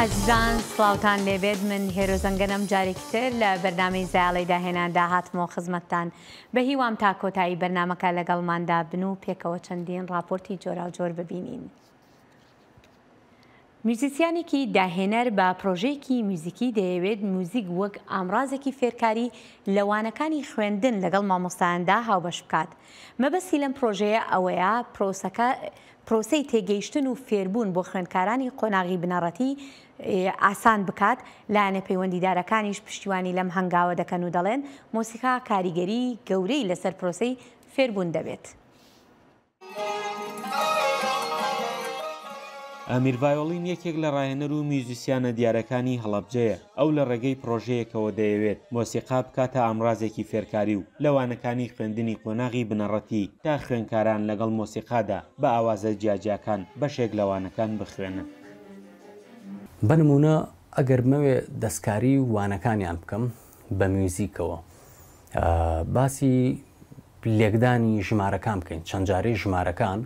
ئەزیزان سڵاوتان لێبێت من هێرۆزەنگەنم جارێکی تر لە بەرنامەی زایاڵی داهێناندا هاتمەوە خزمەتتان بە هیوام تا کۆتایی بەرنامەکە لەگەڵماندا بن و پێکەوە چەندین راپۆرتی جۆرا و جۆر ببینین. موزیسیانێکی داهێنەر بە پرۆژەیەکی موزیکی دەیەوێت موزیک وەک ئامڕازێکی فێرکاری لەوانەکانی خوێندن لەگەڵ مامۆستایاندا هاوبەش بکات. مەبەستی لەم پرۆژەیە ئەوەیە پرۆسەی تێگەیشتن و فێربوون بۆ خوێندکارانی قۆناغی بنەڕەتی ئاسان بکات، لایەنە پەیوەندیدارەکانیش پشتیوانی لەم هەنگاوە دەکەن و دەڵێن مۆسیقا کاریگەری گەورەی لەسەر پرۆسەی فێربوون دەبێت. ئامیر ڤایۆڵین یەکێک لە ڕاهێنەر و میوزیسیانە دیارەکانی هەڵەبجەیە. ئەو لە ڕێگەی پرۆژەیەکەوە دەیەوێت مۆسیقا بکاتە ئامڕازێکی فێرکاری و لەوانەکانی خوێندنی قۆناغی بنەڕەتی تا خوێندکاران لەگەڵ مۆسیقادا بە ئاوازە جیاجیاکان بەشێک لەوانەکان بخوێنن. بنمونە ئەگەر مەوێ دەستکاری وانەکانیان بکەم بە میوزیکەوە باسی لێکدانی ژمارەکان بکەین، چەند جارەی ژمارەکان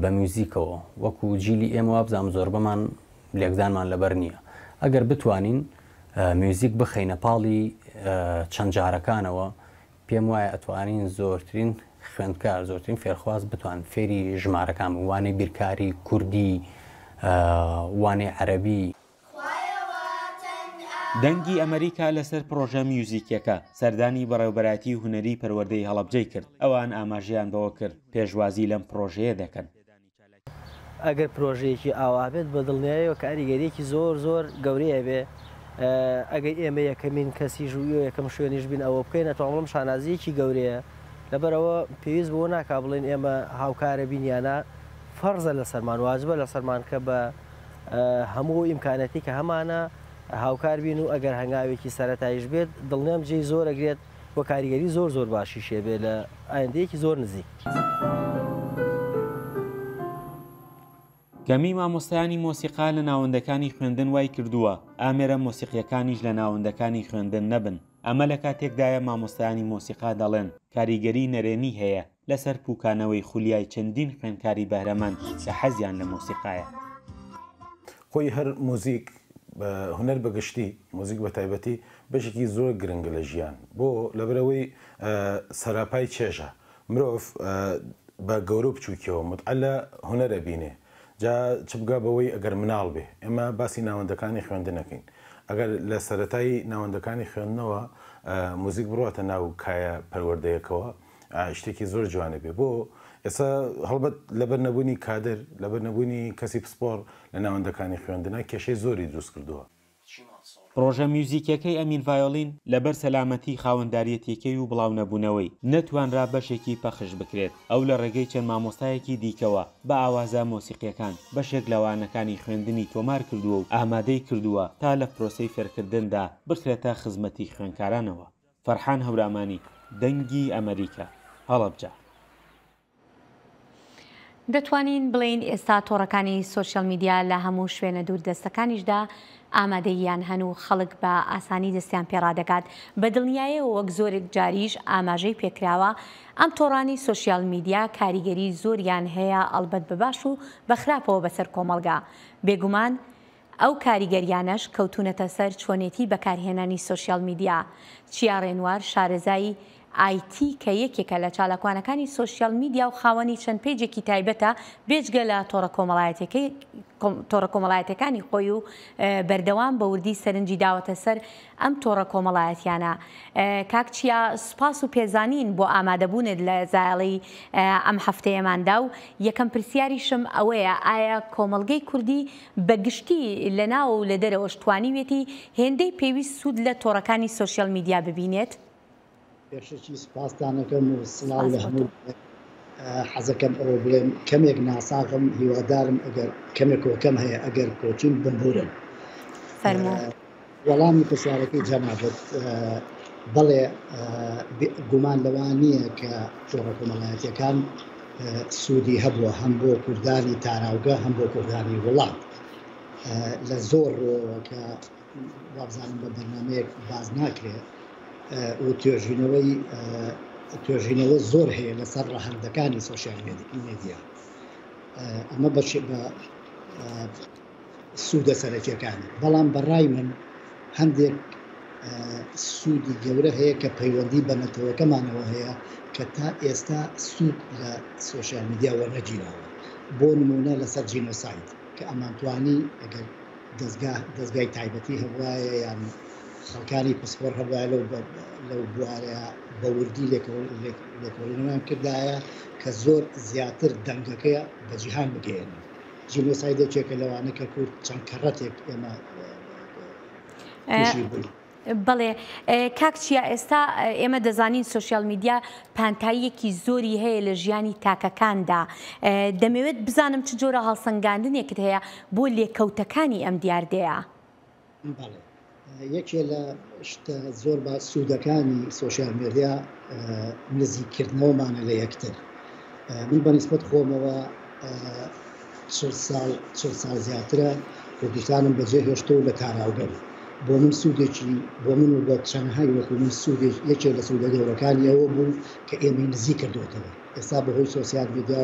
بە میوزیکەوە وەکو جیلی ئێمە وابزانام زۆر بەمان لێکدانمان لەبەر نییە. ئەگەر بتوانین میوزیک بخەینە پاڵی چەند جارەکانەوە پێم وایە ئەتوانین زۆرترین خوێندکار زۆرترین فێرخواز بتوان فێری ژمارەکان وانەی بیرکاری کوردی وانەی عەرەبی. دەنگی ئەمریکا لەسەر پرۆژە میوزیکەکە سەردانی بەڕێوەبەراتی هونەری پەروەردەی هەڵەبجەی کرد. ئەوان ئاماژەیان بەوە کرد پێشوازی لەم پرۆژەیە دەکەن. ئەگەر پرۆژەیەکی ئاوا بێت بە دڵنیاییەوە کاریگەریەکی زۆر گەورەیە بێ، ئەگەر ئێمە یەکەمین کەسی ژووی و یەکەم شوێنیش بین ئەوە بکەین ئەتوانڵم شانازیەکی گەورەیە، لەبەرەوە پێویست بۆ ناکا بڵێن ئێمە هاوکارە بینیانە فەرزە لە سەرمان واجبە لە سەرمان کە بە هەموو ئیمکانەتی کە هەمانە هاوکار بین و ئەگەر هەنگاوێکی سەرەتایش بێت دڵنیام جێی زۆر ئەگرێت بۆ کاریگەری زۆر باشی شێبێ لە ئایندەیەکی زۆر نزیک. کەمی مامۆستایانی مۆسیقا لە ناوەندەکانی خوێندن وای کردووە ئامێرە مۆسیقیەکانیش لە ناوەندەکانی خوێندن نەبن. ئەمە لە کاتێکدایە مامۆستایانی مۆسیقا دەڵێن کاریگەری نەرێنی هەیە لەسەر پوکانەوەی خولیای چەندین خوێندکاری بەهرەمەند کە حەزیان لە مۆسیقایە. خۆی هەر مۆزیک هوەر بەگشتی مۆزیک بە تایبەتی بەشێکی زۆر گرنگە لە ژیان بۆ لەبەرەوەی سەراپای چێژە مرۆڤ بە گەورە بچووکەوە متعەلە هوەرە بینێ جا چ بگا بەوەی ئەگەر مناڵ بێ ئێمە باسی ناوەندەکانی خوێندنەکەین. ئەگەر لە سەرەتایی ناوەندەکانی خوێندنەوە موزیک بڕاتە ناو کایە پەروەردەیەکەوە شتێکی زۆر جوانە بێ. بۆ ئێستا هەڵبەت لەبەر نەبوونی کادر لەبەر نەبوونی کەسی پسپۆر لە ناوەندەکانی خوێندنە کێشەی زۆری دروست کردووە. پرۆژە میوزیکەکەی ئەمیر ڤایۆڵین لەبەر سەلامەتی خاوەنداریەتیەکەی و بڵاو نەبوونەوەی نەتوانرا بەشێکی پەخش بکرێت. ئەو لە ڕێگەی چەند مامۆستایەکی دیکەوە بە ئاوازە مۆسیقیەکان بەشێک لەوانەکانی خوێندنی تۆمار کردووە و ئامادەی کردووە تا لە پرۆسەی فێرکردندا بخرێتە خزمەتی خوێندکارانەوە. فەرحان هەورامانی، دەنگی ئەمریکا، هەڵەبجە. دەتوانین بڵین ئێستا تۆڕەکانی سۆشیەل میدیا لە هەموو شوێنە دوور دەستەکانیشدا ئامادەیان هەن و خەڵک بە ئاسانی دەستیان پێڕادەکات. بە دڵنیاییەوە وەک زۆرێک جاریش ئاماژەی پێکراوە ئەم تۆڕانی سۆشیەل میدیا کاریگەری زۆریان هەیە ئەڵبەت بەباش و بەخراپەوە بەسەر کۆمەڵگا. بێگومان ئەو کاریگەریانەش کەوتونەتە سەر چۆنێتی بەکارهێنانی سۆشیەل میدیا. چیا ڕێنوار شارەزایی ئایتی کە یەکێکە لە چالاکوانەکانی سۆشیەل میدیا و خاوەنی چەند پێیجێکی تایبەتە بێجگە لە تۆڕە کۆمەڵایەتەکانی خۆی و بەردەوام بە وردی سەرنجی داوەتە سەر ئەم تۆڕە کۆمەڵایەتیانە. کاکچیا سوپاس و پێزانین بۆ ئامادەبوونت لە زایاڵی ئەم هەفتەیەماندا و یەکەم پرسیاریشم ئەوەیە ئایا کۆمەڵگەی کوردی بەگشتی لە ناو و لە دەرەوەش توانیوێتی هێندەی پێویست سوود لە تۆڕەکانی سۆشیەل میدیا ببینێت؟ پێشەکی سوپاسدانەکەم و سڵاو لە هەموو حەزەکەم ئەوە بڵێم کەمێک ناساغم هیوادارم ئەگەر کەمێکەوە کەم هەیە ئەگەر کۆچین بمبورن. وەڵامی پرسیارەکەی جەنابەت بەڵێ گومان لەوان نییە کە تۆڕە کۆمەڵایەتیەکان سوودی هەبووە هەم بۆ کوردانی تاراوگە هەم بۆ کوردانی وڵات لە زۆر ڕۆوە کە وابزانم بە بەرنامەیەک باز ناکرێت و توێژینەوە زۆر هەیە لەسەر ڕەهەندەکانی سۆشیال میدیا. ئەمە بە سوودە سەرەکیەکانی بەڵام بەڕای من هەندێک سوودی گەورە هەیە کە پەیوەندی بە نەتەوەکەمانەوە هەیە کە تا ئێستا سوود لە سوۆشیال میدیا وەرنەگیراوە بۆ نمونە لەسەر جینۆساید کە ئەمانتوانی ئەگەر دەستگای تایبەتی هەبوایە یان خەڵکانی پسپۆر هەبوایە لەو بوارەیە بە وردی لێکۆڵینەوەیان کردایە کە زۆر زیاتر دەنگەکەیە بە جیهان بگەێنن جینۆسایدێکێکە لەوانە کە کورد چەند کەڕەتێک ئێمە تووشی بووین. بڵێ کاکچیا ئێستا ئێمە دەزانین سوۆشیال میدیا پانتاییەکی زۆری هەیە لە ژیانی تاکەکاندا دەمەوێت بزانم چ جۆرە هەڵسەنگاندنێکت هەیە بۆ لێکەوتەکانی ئەم دیاردەیە. یەکێ لە شتە زۆر بە سوودەکانی سوۆشیال میدیا نزیکردنەوەمانە لە یەکتر من بەنسبەت خۆمەوە 40 ساڵ زیاترە کوردستانم بەجێ هێشتە و لە تاراوگەر بۆ من سوودێکی بۆ من و بە چەندهای وەکو من سوودێک یەکێ لە سوودە گەورەکانی ئەوە بوو کە ئێمەی نزیک کردوتەوە ئێستا بەهۆی سوۆسیال میدیا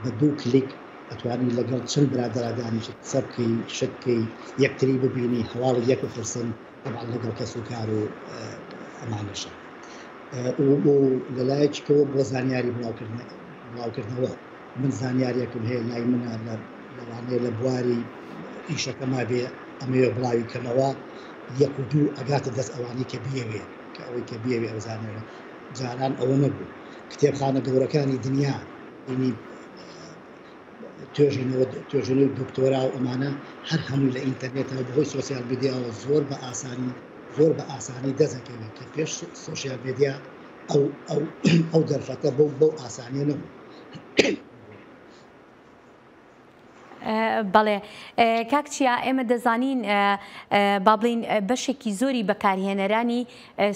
بە 2 کلیک ئەتوانی لەگەڵ چەند برادەرادانیشت سەبکەی شتکەی یەکتری ببینی هەواڵی یەک بفرسن طبعا لەگەڵ کەس و کار و ئەمانەشە بۆ لەلایەکەوە بۆ زانیاری بڵاوکردنەوە من زانیاریەکم هەیە لای منە لەوانەیە لە بواری ئیشەکەما بێ ئەمەوێ بڵاوی کەمەوە 1 و 2 ئەگاتە دەست ئەوانی کە بێوێ کە ئەوەی کە بێوێ ئەو زانیارە جاران ئەوە نەبوو کتێبخانە گەورەکانی دنیا ینی توێژنەوەی دکتۆرا و ئەمانە هەر هەمووی لە ئینتەرنێتەوە بەهۆی سوۆسیال میدیاوە زۆر بە ئاسانی دەزەکەوێت کە پێش سوۆسیال میدیا ئەو دەرفەتە بەو ئاسانیە نەبوو. بەڵێ کاکچیا ئێمە دەزانین با بڵین بەشێکی زۆری بەکارهێنەرانی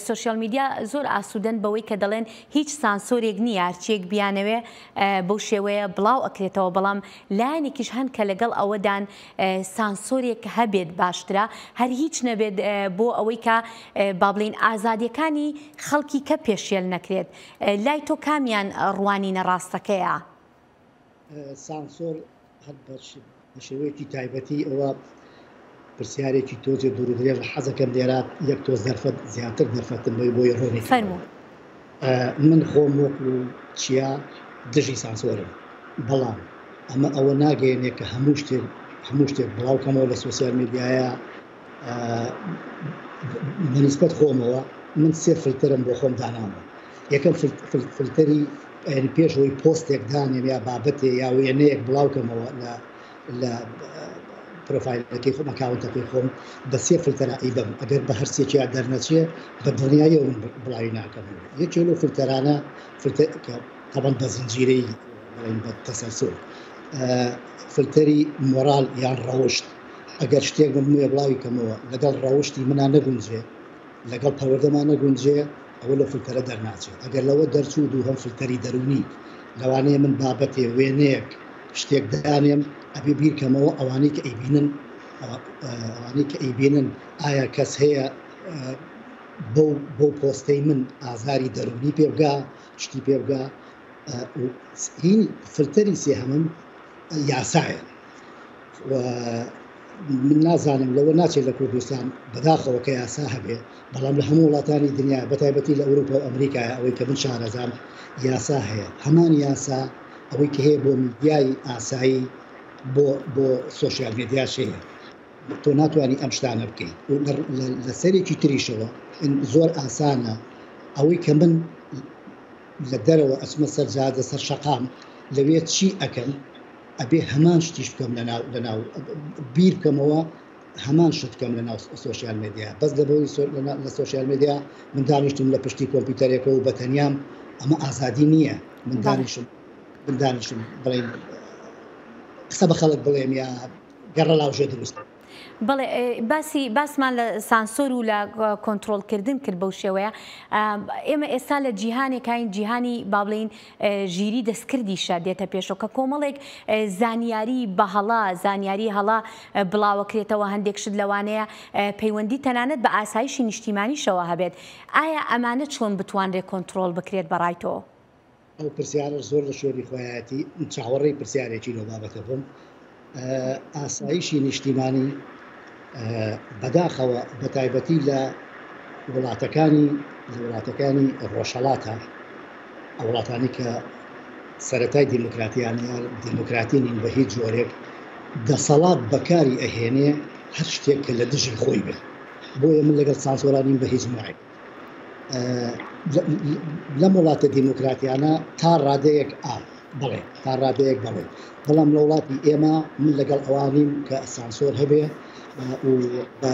سوۆشیال میدیا زۆر ئاسوودەن بەوەی کە دەڵێن هیچ سانسۆرێک نییە هەرچیەک بیانەوێ بەو شێوەیە بڵاو ئەکرێتەوە بەڵام لایەنێکیش هەن کە لەگەڵ ئەوەدان سانسۆرێک هەبێت باشترە هەر هیچ نەبێت بۆ ئەوەی کە با بڵین ئازادیەکانی خەڵکی کە پێشێل نەکرێت لای تۆ کامیان ڕوانینە ڕاستەکەیە؟ سانسۆر هەر بە شێوەیەکی تایبەتی ئەوە پرسیارێکی تۆزێ دوورودرێژ حەزەکەم لێرە یەک تۆز دەرفەت زیاتر دەرفەتم بۆی ڕۆنی من خۆم وەکو چیا دژی سانسۆرم بەڵام ئەمە ئەوە ناگەێنێت کە هەموو شتێک بڵاوکەمەوە لە سوۆسیال میدیایە بەنسبەت خۆمەوە من 3 فلترم بۆ خۆم داناوە یەکەم فلتەری پێشەوەی پۆستێک دانێن یا بابەتێ یا وێنەیەک بڵاوکەمەوە لە پرۆفایلەکەی خۆم ئەکاونتەکەی خۆم بە 3 فلتەرە ئەیبم ئەگەر بە هەرسێکیا دەرنەچێ بە دڵنیاییەوە من بڵاوی ناکەمەوە یەکێ لەو فلتەرانە تەبەن بە زنجیرەی بە تەسەلسل فلتەری مۆرال یان ڕەوشت ئەگەر شتێک بمویە بڵاوی کەمەوە لەگەڵ ڕەوشتی منە نەگونجێ لەگەڵ پەروەردەمان نەگونجێ ئەوە لە فلتەرە دەرناچێت ئەگەر لەوە دەرچوو دوو هەم فلتەری دەرونی لەوانەیە من بابەتێ وێنەیەک شتێک دانێم ئەبێ بیرکەمەوە ئەوانەی کە ئەیبینن ئایا کەس هەیە بۆ پۆستەی من ئازاری دەرونی پێ بگا شتی پێ بگا هین فلتەری سێهەمم یاسایە من نازانم لەوە ناچێت لە کوردستان بەداخەوە کە یاسا هەبێ بەڵام لە هەموو وڵاتانی دنیا بەتایبەتی لە ئەوروپا و ئەمریکای ئەوەی کە من شارەزان یاسا هەیە هەمان یاسا ئەوەی کە هەیە بۆ میدیای ئاسایی بۆ سوۆشیال میدیاش هەیە تۆ ناتوانانی ئەم شتانە بکەیت لە سەرێکی تریشەوە زۆر ئاسانە ئەوەی کە من لە دەرەوە ئەچمە سەر جادە سەر شەقام لەوێ چی ئەەکەم ئەبێ هەمان شتیش بکەم لەناو بیر بکەمەوە هەمان شت بکەم لەناو سوۆشیال میدیا بەس لەبەوەی لە سوۆشیال میدیا من دانیشتم لە پشتی کۆمپیوتەرێکە و بەتەنیام ئەمە ئازادی نییە من دانیشتم بڵێن قسە بە خەڵک بڵێم یا گەڕە لاوژێ دروست بڵێ باسمان لە سانسۆر و لە کۆنتترۆلکردن کرد بەو شێوەیە ئێمە ئێستا لە جیهانێکین جیهانی با بڵین ژیری دەستکردیشە دێتە پێشەوە کە کۆمەڵێک زانیاری بەهەڵا زانیاری هەڵا بڵاوەکرێتەوە هەندێک شت لەوانەیە پەیوەندی تەنانەت بە ئاسایشی نیشتیمانیشەوە هەبێت ئایا ئەمانە چۆن بتوانرێت کۆنتترۆل بکرێت بەڕایتەوە؟ ئەو پرسیارە زۆر لە شوێنی خۆیەتی چاوەڕێی پرسیارێکی لەو بابەتە بووم ئاسایشی نیشتیمانی بەداخەوە بە تایبەتی لە وڵاتەکانی ڕۆژهەڵاتە ئەو وڵاتانی کە سەرەتای دیموکراتیانە دیموکراتی نین بە هیچ جۆرێک دەسەڵات بەکاری ئەهێنێ هەر شتێک کە لە دژی خۆی بێ بۆیە من لەگەڵ سانسۆرانین بە هیچ مای لەم وڵاتە دیموکراتیانە تا ڕادەیەک بڵێ تا ڕادەیەک بڵێ بەڵام لە وڵاتی ئێمە من لەگەڵ ئەوانیم کە سانسۆر هەبێ و بە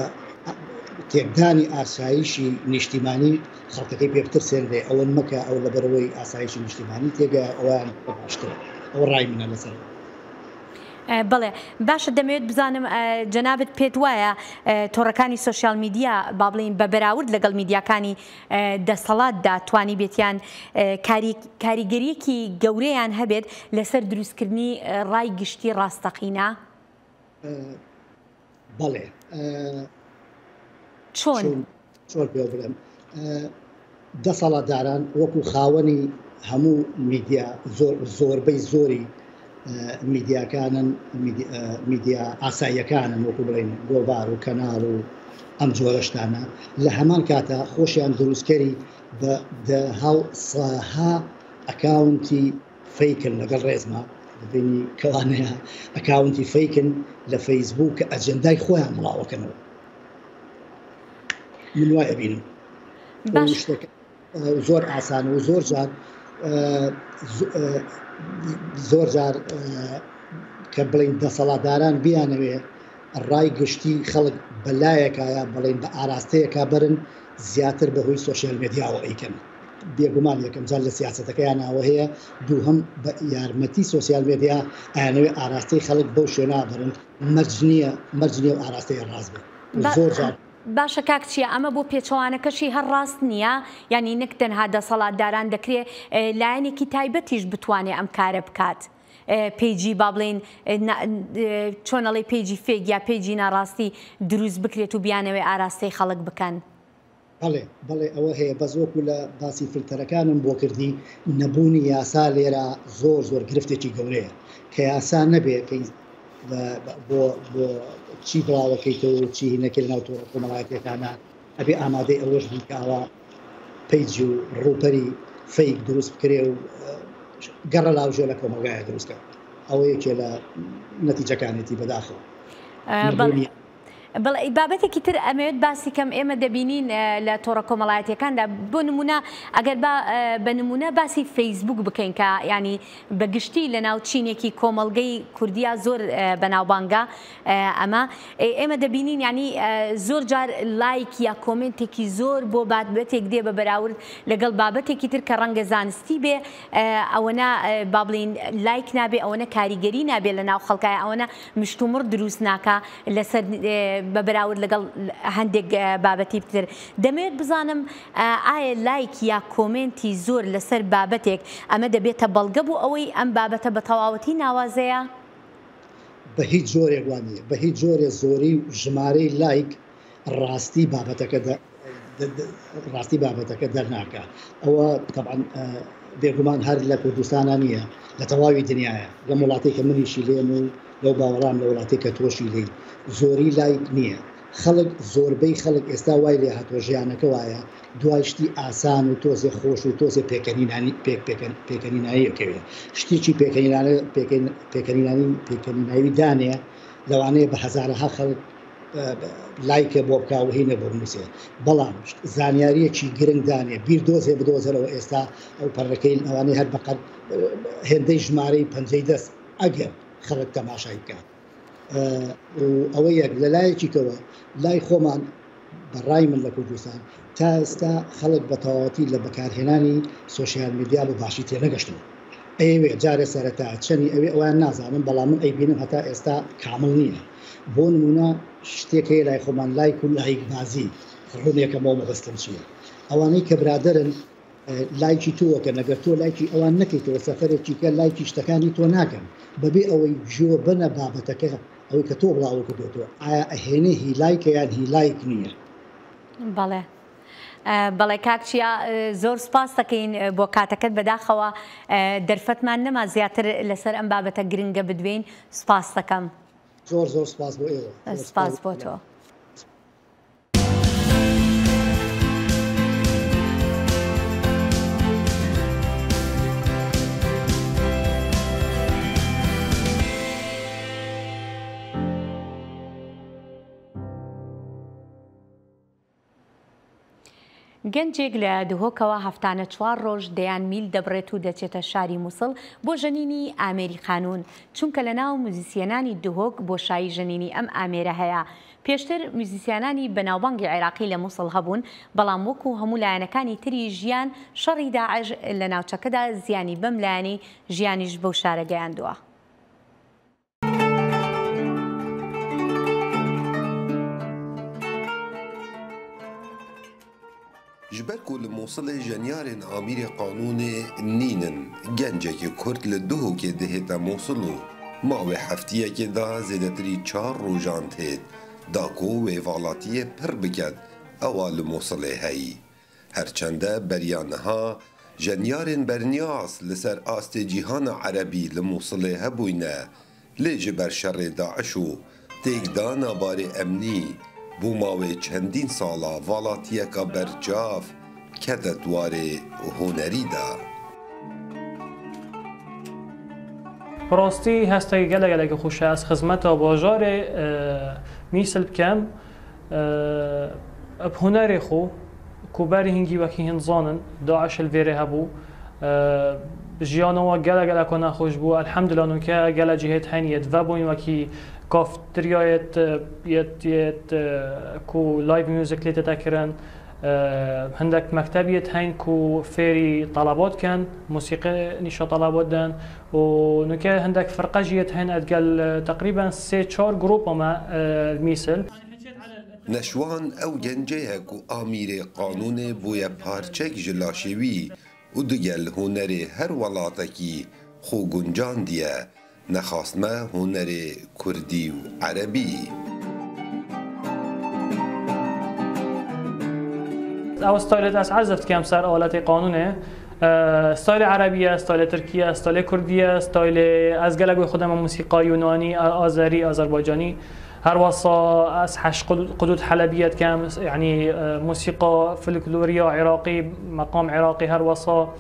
تێکدانی ئاسایشی نیشتیمانی خەڵکەکەی پێبترسێن لێ ئەوەن مەکە ئەو لەبەرەوەی ئاسایشی نیشتیمانی تێگە ئەویان باشترە ئەو ڕای منە لەسەر. بڵێ باشە دەمەوێت بزانم جەنابەت پێت وایە تۆڕەکانی سوۆسیال میدیا با بڵین بە بەراورد لەگەڵ میدیاکانی دەسەڵاتدا توانی بێتیان کاریگەریەکی گەورەیان هەبێت لەسەر دروستکردنی ڕای گشتی ڕاستەقینە؟ بەڵێ چۆن پێ بڵێم دەسەڵاتداران وەکو خاوەنی هەموو میدیا زۆربەی زۆری میدیاکانن میدیا ئاساییەکانن وەکو بڵێن گۆڤار و کەناڵ و ئەم جۆرەشتانە لە هەمان کاتە خۆشیان دروستکەری بە ساها ئەکاونتی فەیکن لەگەڵ ڕێزمە ببینی کەوانەیە ئەکاونتی فەیکن لە فەیسبوک کە ئەجەندای خۆیان بڵاوەکەنەوە من وای ئەبینم زۆر ئاسانە و زۆر جار کە بڵین دەسەڵاتداران بیانەوێ ڕای گشتی خەڵک بەلایەکایە بڵین بە ئاراستەیەکا برن زیاتر بەهۆی سۆشیال مێدیاوە ئەیکەن بێگومان یەکەم جار لە سیاسەتەکەیانەوە هەیە دووهەم بە یارمەتی سۆسیال مێدیا ئایانەوێ ئاراستەی خەڵک بەو شوێنە برن مەرج نییە و ئاراستەیە ڕاست بێت زۆر جار باشە کاک چییە ئەمە بۆ پێچەوانەکەشی هەر ڕاست نییە ینی نەک تەنها دەسەڵاتداران دەکرێت لایەنێکی تایبەتیش بتوانێت ئەم کارە بکات پیجی با بڵین چۆنەڵی پیجی فێک یا پیجی ناڕاستی دروست بکرێت و بیانەوەی ئاراستەی خەڵک بکەن. بەڵێ ئەوە هەیە بە زۆکو لە باسی فلتەرەکانم بۆ کردی نەبوونی یاسا لێرە زۆر گرفتێکی گەورەیە کە یاسا نەبێ بۆ چی بڵاوەکەیتەوە چی نەکرد ناو کۆمەڵایەتەکانە ئەبێ ئامادەی ئەوەش بکەوە پیج و ڕووپەری فەیک دروست بکرێ و گەڕە لاوژێ لە کۆمەلگایە دروستکە ئەوە یەکێ لە نەتیجەکانێتی بەداخەوە. بەڵێ بابەتێکی تر ئەمەوێت باسی کەم ئێمە دەبینین لە تۆڕە کۆمەڵایەتیەکاندا بۆ نمونە ئەگەر بە نمونە باسی فەیسبوک بکەین کە ینی بەگشتی لە ناو چینێکی کۆمەڵگەی کوردیا زۆر بەناوبانگە ئەمە ئێمە دەبینین ینی زۆر جار لایک یا کۆمنتێکی زۆر بۆ بابەتێک دێ بە بەراورد لەگەڵ بابەتێکی تر کە ڕەنگە زانستی بێ ئەوەنە با بڵین لایک نابێ ئەوەنە کاریگەری نابێت لە ناو خەڵکایە ئەوەنە مشتومڕ دروست ناکە لەسەر بە بەراورد لەگەڵ هەندێک بابەتی بتر دەمەوێت بزانم ئایا لایک یا کۆمنتی زۆر لەسەر بابەتێک ئەمە دەبێتە بەڵگە بوو ئەوەی ئەم بابەتە بە تەواوەتی ناوازەیە؟ بە هیچ جۆرێک وانە بە هیچ جۆرێ زۆری و ژمارەی لایک ڕاستی بابەتەکە دەرناکە ئەوە طبعاً بێگومان هەر لە کوردستانە نییە لە تەواوی دنیاە لە وڵاتی کە منیشی لێم و لەو باوەڕام لە وڵاتی کە تۆشی لێ زۆری لایک نییە خەڵک زۆربەی خەڵک ئێستا وای لێ هاتۆ ژیانەکە وایە دوایشتی ئاسان و تۆزێ خۆش و تۆزێ پێکەنیناییەکەوێت شتێکی پێکەنیناوی دانێ لەوانەیە بە هەزارەها خەڵک لایکە بۆ بکاو هینە بۆ بنووسێ بەڵام زانیاریەکی گرنگ دانێ بیر دۆزێ بدۆزەرەوە ئێستا ئەو پەڕەکەی ئەوانەی هەر بەقەت هێندەی ژمارەی پەنجەی دەست ئەگەر خەڵک تەماشای بکات ئەوە یەک لە لایەکیکەوە لای خۆمان بەڕای من لە کوردستان تا ئێستا خەڵک بە تەواوەتی لە بەکارهێنانی سۆشیال میدیا بە باشی تێنەگەشتن ئەوێ جارێ سەرەتا چەنی ئەوێ ئەویان نازانم بەڵام من ئەیبینم هەتا ئێستا کامل نییە بۆ نمونە شتێک هەیە لای خۆمان لایک و لایک بازی ڕوونێکەمەوە مەبەستم چییە ئەوانەی کە برادرن لایکی تۆوەکە نەگەر تۆ لایکی ئەوان نەکەیتەوە سەفەرێکی کە لایکی شتەکانی تۆ ناکەن بەبێ ئەوەی ژۆ بنە بابەتەکە ئەوەی کە تۆ بڵاوە کردێتەوە ئایا ئەهێنێ هی لایکە یان هی لایک نییە. بەڵێ کاکچیا زۆر سپاس دەکەین بۆ کاتەکەت بەداخەوە دەرفەتمان نەما زیاتر لەسەر ئەم بابەتە گرنگە بدوێن سپاس دەکەم. زۆر سپاس بۆ ئێوە. سپاس بۆ تۆ. گەنجێک لە دهۆکەوە هەفتانە 4 ڕۆژ دەیان میل دەبڕێت و دەچێتە شاری مووسڵ بۆ ژەنینی ئامێری خانوون، چونکە لە ناو موزیسیەنانی دهۆک بۆشایی ژەنینی ئەم ئامێرە هەیە. پێشتر موزیسیانانی بەناوبانگی عێراقی لە مووسڵ هەبوون، بەڵام وەکو هەموو لایەنەکانی تری ژیان شەڕی داعش لە ناوچەکەدا زیانی بەم لایەنی ژیانیش بەو شارە گەیاندووە. جبركو الموصلة جنيارن عمير قانون نينن جنجك كرد لدهو كي دهتا موصلو ماوي حفتية كدا زيدتري 4 روجان تهد داكو وفالاتية پر بكد اوال موصلة هاي هرچنده بريانها جنيارن برنياس لسر آست جيهان عربي لموصلة هبوينه لجبر شر داعشو تيكدانا باري امني بو ماوی چندین سالا والاتیکا برجاف کده دواره هنری دا. براستی هسته گله خوشه از خدمت باجار میسل بکم اب هنری خو کوبری هنگی وکی هنزانن داعش الویره هبو جیانوا گله کنه خوش بو الحمدلله نوکه گله جهت هنیت و بوین وکی کافتریایت یت کو لایو میوزیک لیت تکرن هندک مکتبیت هین کو فری طلبات کن موسیقی نیشا طلبات دن و نکه هندک فرقه جیت هین ادگل تقریبا 3-4 گروپ ما میسل نشوان او گنجه کو آمیر قانون بویا پارچک جلاشوی و دگل هنر هر ولاتکی خو گنجان دیه نخواستمه هنر کردی و عربی او استایلت از عزفت کم سر آلت قانونه استایل عربیه، استایل ترکیه، استایل کردیه، استایل از گلگوی خودم موسیقی یونانی، آذری، آذربایجانی هر وصا از 8 قدود حلبیت کم یعنی موسیقی فلکلوری عراقی مقام عراقی هر وصا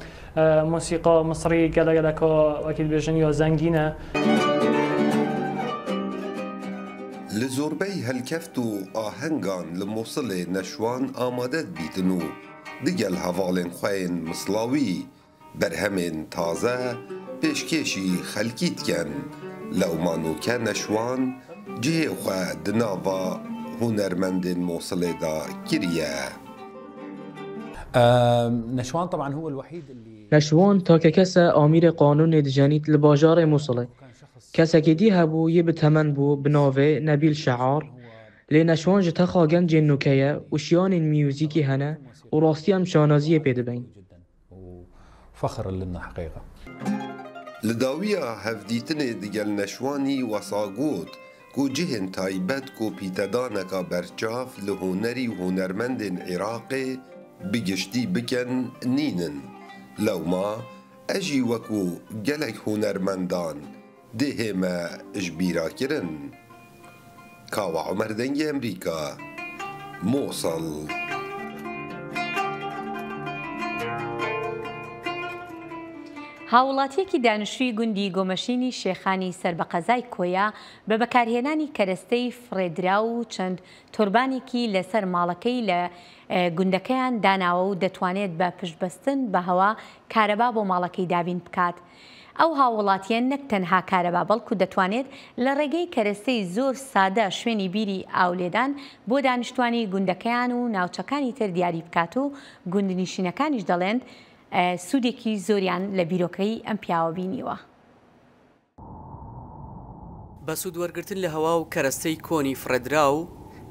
موسیقی مصری گلگلکا وکیل بیژن یا زنگینه لزوربی هلکفت و آهنگان لموصل نشوان آمادت بیتنو دیگل حوالن خوین مصلاوی برهمین تازه پیشکشی خلکیت کن لومانو که نشوان جه خواه دناوا هنرمند موصل دا کریه نشوان طبعا هو الوحيد اللي نشوان تا كسا آمير قانون دجانيت لباجار موصله كسا كدي هبو يبتمن بو بناوه نبيل شعار لنشوان جتا خاگن جنوكيا وشيان الميوزيكي هنا وراستيان شانازية بيدبين فخر لنا حقيقة لداوية هفديتن ديال نشواني وصاغوت كو جهن تايبت كو بيتدانكا برجاف لهنري وهنرمند عراقي بگشتی بکن نینن لو ما اجی وکو گلک هنرمندان ده ما اجبیرا کرن کاوا عمر دنگ امریکا موصل هاوڵاتیەکی دانیشتووی گوندی گۆمەشینی شێخانی سەربەقەزای کۆیا بە بەکارهێنانی کەرەستەی فرێدرا و چەند تۆربانێکی لەسەر ماڵەکەی لە گوندەکەیان داناوە و دەتوانێت بە پشتبەستن بە هەوا کارەبا بۆ ماڵەکەی دابین بکات. ئەو هاوڵاتیان نەک تەنها کارەبا بەڵکو دەتوانێت لە ڕێگەی کەرەستەی زۆر سادە شوێنی بیری ئاولێدان بۆ دانیشتوانی گوندەکەیان و ناوچەکانی تر دیاری بکات و گوندنیشینەکانیش دەڵێن سوودێکی زۆریان لە بیرۆکەی ئەم پیاوە بینیوە. بە سوودوەرگرتن لە هەوا و کەرەستەی کۆنی فرەدرا و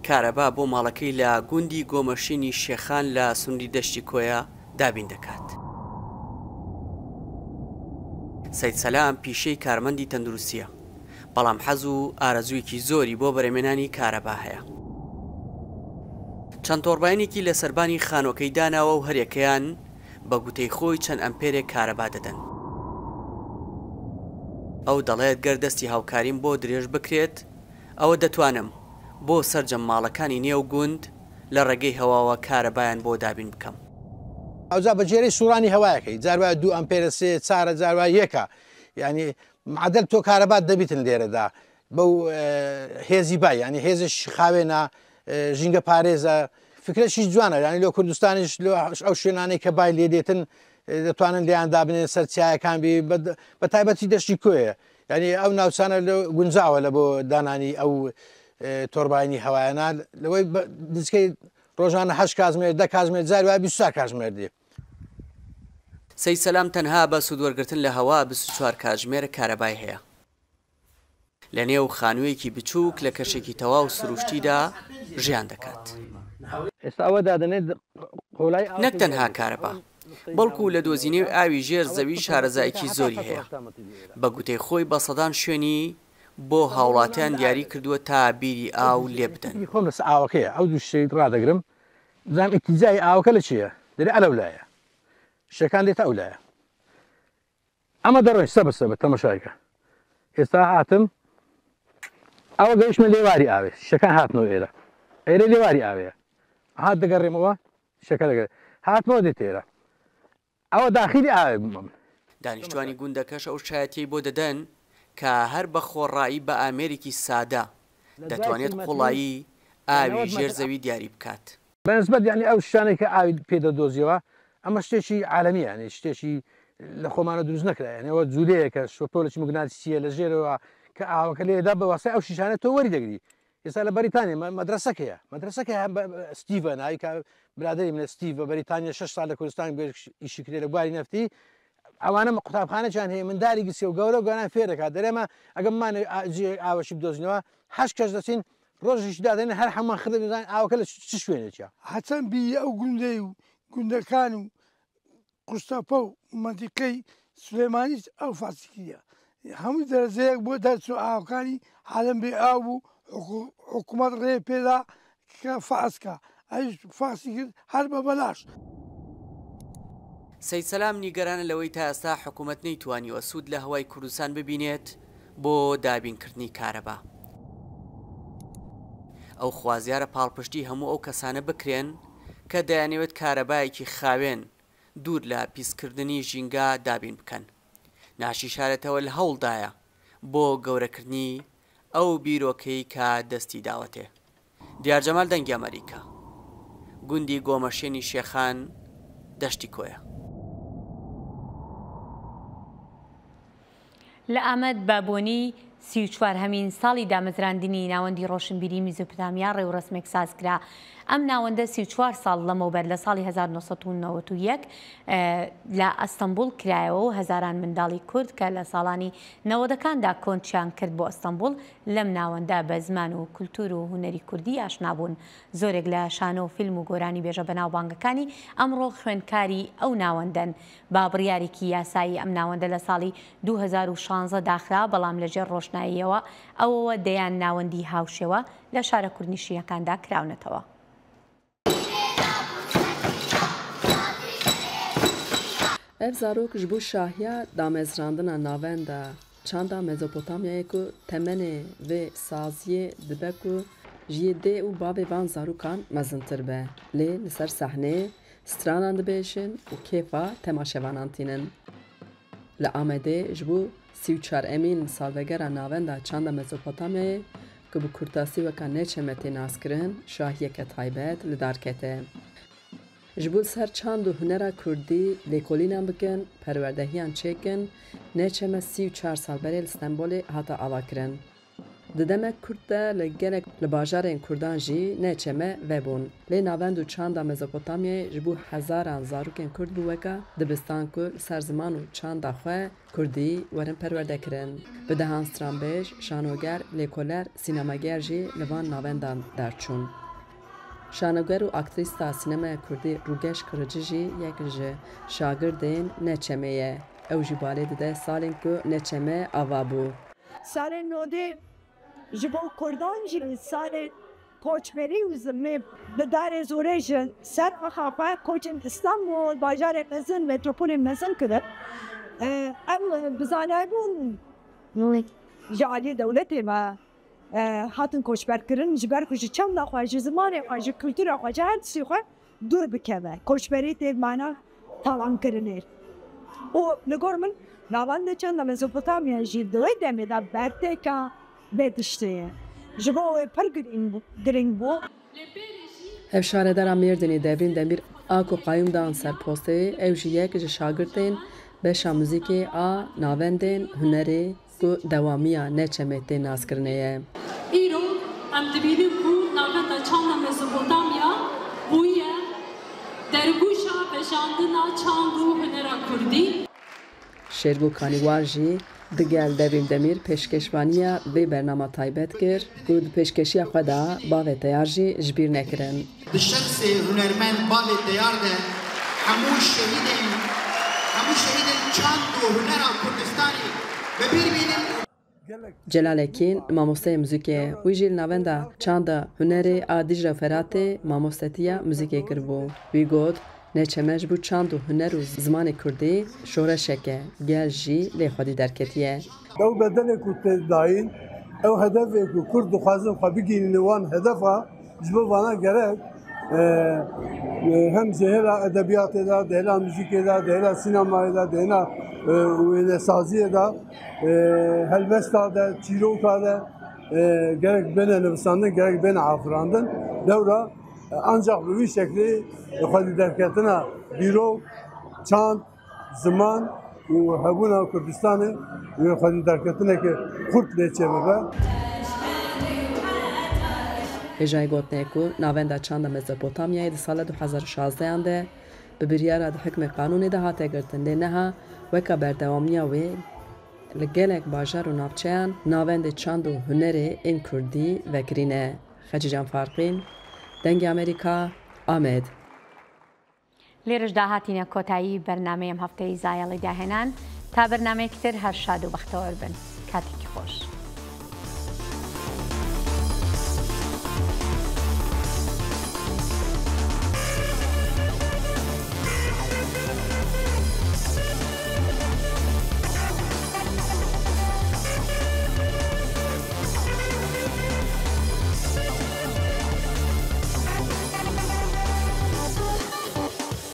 کارەبا بۆ ماڵەکەی لە گوندی گۆمەشینی شێخان لە سوندی دەشتی کۆیا دابین دەکات. سەید سەلام پیشەی کارمەندی تەندروستیە، بەڵام حەز و ئارەزوویەکی زۆری بۆ بەرەمێنانی کارەبا هەیە. چەند تۆڕبایانێکی لە سەربانی خانۆکەی داناوە و هەرێکەیان بە گوتەی خۆی چەند ئەمپێرێک کارەبا دەدەن. ئەو دەڵێت گەر دەستی هاوکاریم بۆ درێژ بکرێت ئەوە دەتوانم بۆ سەرجەم ماڵەکانی نێو گوند لە ڕێگەی هەواوە کارەبایان بۆ دابین بکەم. ئەوجا بەجێرەی سوورانی هەوایەکەی جاروای 2 ئەمپێرە 3 4 جاروای یەکە ینی معدل تۆ کارەبات دەبیتن لێرەدا بەو هێزی بای ینی هێزش خاوێنە ژینگە پارێزە فکرەشی جوانە ینی لە کوردستانیش ئەو شوێنانەی کە بای لێ دێتن دەتوانن لیان دابنێن سەرچایەکان بی بە تایبەتی دەشتی کوێە ینی ئەو ناوچانە لە گونجاوە لە بۆ دانانی ئەو تۆرباینی هەوایانە لەوەی دیسکەی ڕۆژانە 8 کاتژمێر 10 کاتژمێر جاروای 24 کاتژمێر دێ. سەی سەلام تەنها بە سوودوەرگرتن لە هەوا 24 کاتژمێر کارەبای هەیە. لە نێو خانوویەکی بچووک لە کەشێکی تەواو سروشتیدا ژیان دەکات. نەک تەنها کارەبا بەڵکو لە دۆزینەی ئاوی ژێر زەوی شارەزایەکی زۆری هەیە. بە گوتەی خۆی بە سەدان شوێنی بۆ هاوڵاتیان دیاری کردووە تا بیری ئاو لێ بدەن. خۆم لەس ئاوەکەیە ئەو دوو شتێک ڕدەگرم زانام ئیتیزای ئاوەکە لە چییە؟ دەرێ ئەلەولایە شتەکان دێتە ئەولایە. ئەمە دەڕۆی سە بەسە بە تەمەشایکە. ئێستا هاتم ئەوە گەیشتمە لێواری ئاوێ شتەکان هاتنەوە ئێرە. ئێرە لێواری ئاوەیە. هات دەگەڕێمەوە شتەکە دەگەڕێت. هاتمەوە دێت ئێرە. ئەوە داخلی ئاوێ بووم. دانیشتوانی گوندەکەش ئەو شایەتی بۆ دەدەن کە هەر بە خۆڕایی بە ئامێرێکی سادە دەتوانێت قوڵایی ئاوی ژێر زەوی دیاری بکات. بەنسبەت یعنی ئەو شتانێک کە ئاوی پێدەدۆزیەوە ئەمە شتێکی عالەمیانێ شتێکی لە خۆمانە دروست نەکرایەوە جوودەیە کە شۆپۆلێکی مگناتیسیە لە ژێرەوە کە ئاوەکە لێدا بە واسای ئەو شیشانە تۆ وەری دەگری. ئێستا لە بەریتانیا مەدرسەکەیە مەدرسەکە ستیڤە ناوی کە برادری منە ستیڤ بە بەریتانیا 6 ساڵ لە کوردستان ئیشی کرێ لە بواری نەفتی ئەوانە قوتابخانەیان هەیە منداری گسی و گەورە گوانان فێر دەکات دەرێمە ئەگەممانە ئاوەشی بدۆزینەوە 8 کەس دەچین ڕۆژیش دادێن هەر هەمان خردە بزان ئاوەکە لە چ شوێنێکە هەچەند بی ئەو گوندەی و گوندەکان و قوستاپە و منتیقەی سلێمانیش ئەو فاسیکیە هەموو دەرەجەیەک بۆ دەرچوو ئاوەکانی حالم بێ ئاو بوو حکوومەت ڕێ پێدا کە فاسکە ئەوش فاسی کرد هەر بە بەلاش. سەید سەلام نیگەرانە لەوەی تا ئێستا حکوومەت نەیتوانیوە سوود لە هەوای کوردستان ببینێت بۆ دابینکردنی کارەبا. ئەو خوازیارە پاڵپشتی هەموو ئەو کەسانە بکرێن کە دەیانەوێت کارەبایەکی خاوێن دوور لە پیسکردنی ژینگە دابین بکەن. ناشی شارەتەوە لە هەوڵدایە بۆ گەورەکردنی ئەو بیرۆکەی کە دەستی داوەتێ. دیارجەمال دەنگی ئەمریکا گوندی گۆمەشێنی شێخان دەشتی کۆیە. لە ئامەد بابۆنی 34 هەمین ساڵی دامەزراندنی ناوەندی ڕۆشنبیری میزۆپۆتامیا ڕێوڕسمێک سازکرا. ئەم ناوەندە 34 ساڵ لەمەوبەر لە ساڵی 1991 لە ئەستەمبول کرایەوە و هەزاران منداڵی کورد کە لە ساڵانی 90ەکاندا کۆنچیان کرد بۆ ئەستەمبول لەم ناوەندە بە زمان و کولتور و هونەری کوردی ئاشنابوون. زۆرێک لە شانۆ و فیلم و گۆرانی بێژە بەناوبانگەکانی ئەمڕۆ خوێندکاری ئەو ناوەندەن. با بڕیارێکی یاسایی ئەم ناوەندە لە ساڵی 2016 داخرا بەڵام لەژێر ڕۆشناییەوە ئەوەوە دەیان ناوەندی هاوشێوە لە شارە کوردنشینەکاندا کراونەتەوە. ev zarok ji bo şahiya damezrandina navên de çanda Mezopotamyayê ku temenê vê saziyê dibe ku ji yê dê û bavê van zarokan mezintir be lê li ser sehneyê stranan dibêjin û kêfa temaşevanan tînin. Li Amedê ji bo 34 emîn salvegera navên de çanda Mezopotamyayê ku bi kurtasî weka nêçemetê naskirin şahiyeke taybet li darkete. Ji bo ser çand û hunera Kurdî lêkolînan bikin, perwerdehiyan çêkin, nêçeme 34 salberê li Stenbolê hata avakirin. Di demek Kurd de li gelek li bajarên Kurdan jî nêçeme vebûn. Lê navend û çanda Mezopotamyayê ji bo hezaran zarokên Kurd bû weka dibistan ku li ser ziman û çanda xwe Kurdî werin perwerdekirin. Bi dehan stranbêj, şanoger, lêkoler, sînemager jî li van navendan derçûn. Şanoger û aktrîsta sînemaya Kurdî Rûgeş Kırıcı jî yek ji şagirdên nêçemê ye. Ew jî balê dide salên ku nêçeme ava bû. Salên nodê ji bo Kurdan jî salên koçberî û zimê bi darê zorê ji ser xwe koçên İstanbul, bajarê mezin, metropolên mezin kirin. Em bi zanayîbûn ji aliyê dewletê me هاتن کۆچبەرکردن ji ber ku ji çemda xwe ji zimanê xwe ji kültûra xwe ji her tisî xwe dûr bikeve koçberî tê mana talankirinê û li gor min navanda çanda Mezopotamya jî di wê demê de bertêka vê tiştê ye ji bo wê pir giring bû. Ev şaredera Mêrdînê Devrîn Demîr a ku qayûm dan ser postê ew ji yek ji şagirtên beşa muzîkê a navendên hunerê ku dewamiya neçemê tê nazkirinê ye. Îro em dibînin ku navenda çanda Mezopotamya bûye dergûşa veşandina çand û hunera Kurdî. Şêrgo Kanîwar jî di gel Devrîn Demîr pêşkeşvaniya vê bernama taybet kir ku di pêşkeşiya xwe de bavê teyar jî ji bîr nekirin. Di şexsê hunermend bavê teyar de hemû şehîdên çand û hunera Kurdistanê bi bîr bînin. Celalekîn mamosteyê muzîkê wî jî li navenda çanda hunerê a Dicle Feratê mamostetiya muzîkê kiribû. Wî got neçeme ji bo çand û huner û zimanê Kurdî şoreşek e gel jî lê xwedî derketiye. Ew bedelê ku tê dayîn ew hedefê ku Kurd dixwazin xwe bigînin wan hedefa ji bo vana gerek hem ji hêla edebiyatê de, di hêla muzîkê de, di hêla sînemayê de, di hêla wênesaziyê de, helbesta de, çîroka de gerek bêne nivîsandin gerek bêne afirandin dewra ancak bi wî şeklî xwedî derketina bîrok, çand, ziman û hebûna Kurdistanê wê xwedî derketinekê Kurd lê çêbibe. Hêjayê gotinê ku navenda çanda Mezopotamyayê di sala 2016 de bi biryara di hikmê qanûnê de hate girtin lê neha weka berdewamiya wê li gelek bajar û navçeyan navendê çand û hunerê ên Kurdî vekirîne. Xecî Can Farqîn, Dengê Amerîka, Amed. لێرەش داهاتینە کۆتایی بەرنمەیەم هەفتەی زایەڵی داهێنان تا بەرنمەیەکتر هەر شاد و بەختەوەر بن کاتێکی خۆش.